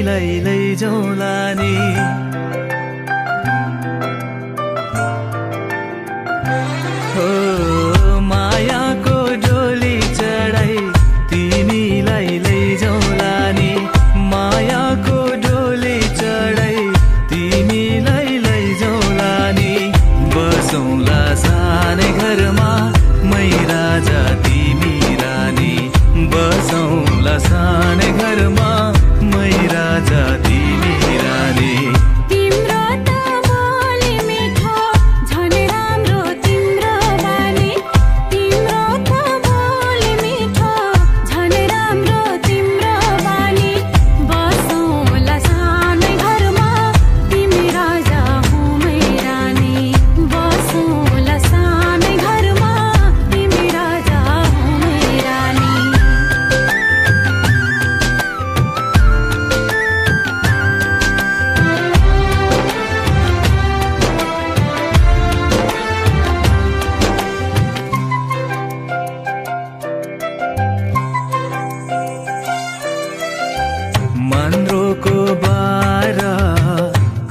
तिमीलाई लैजाउँला नि हो मायाको डोली चढाई तिमीलाई लैजाउँला नि मायाको डोली चढाई तिमीलाई लैजाउँला नि बसौँला सानै घरमा मै राजा तिमी रानी बसौँला सानै घरमा मै राजा तिमी रानी तिम्रो त बोली मिठो झन् राम्रो तिम्रो बानी तिम्रो त बोली मिठो झन् राम्रो तिम्रो बानी बसौँला सानै घरमा तिमी राजा हुँ मै रानी बसौँला सानै घरमा तिमी राजा हुँ मै रानी मन्द्रोको बारा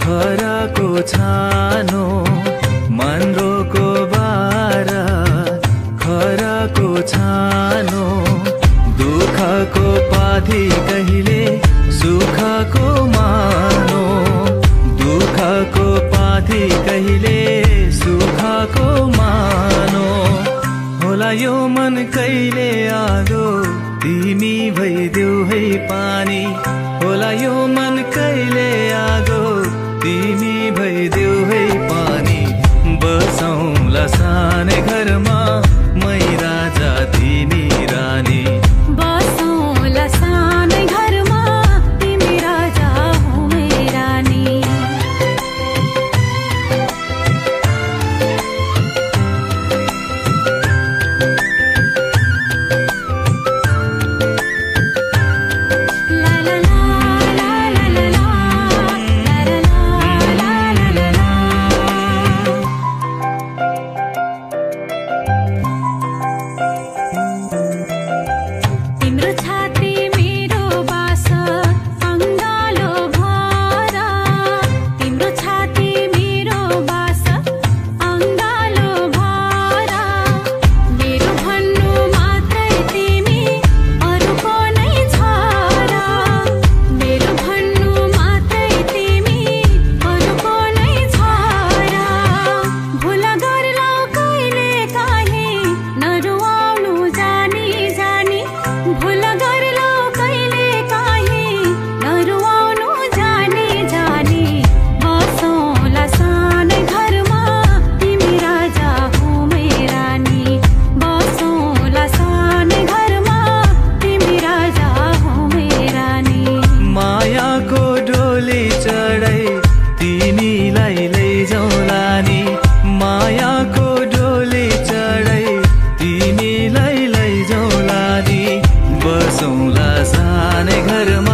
खराको छानो मन्द्रोको बारा खराको छानो दुःखको पाथी कहिले सुखको मानो दुःखको पाथी कहिले सुखको मानो होला यो मन कहिले आगो तिमी भइदेऊ है पानी होला यो मन कहिले आगो तिमी भइदेऊ है पानी बसौँला सानै घरमा मै राजा तिमी रानी बसौँला सानै घरमा तिमी राजा हुँ मै रानी ला ला ला ला ला ला ला ला ला ला ला तिम्रो छाती मेरो बास अङ्गालो भर तिम्रो छाती मेरो बास अङ्गालो भर मेरो भन्नु मात्रै तिमी अरूको नै छ र मेरो भन्नु मात्रै तिमी अरूको नै छ र भुल गर्लौ कहिले काहीँ नरुवाउनु जानी जानी भुल गर्लौ कहिले काहीँ नरुवाउनु जानी जानी बसौँला सानै घरमा तिमी राजा हुँ मै रानी बसौँला सानै घरमा तिमी राजा हुँ मै रानी मायाको डोली चढाई तिमीलाई लैजाउँला नि मायाको डोली चढाई तिमीलाई लैजाउँला नि बसौँला सानै घरमा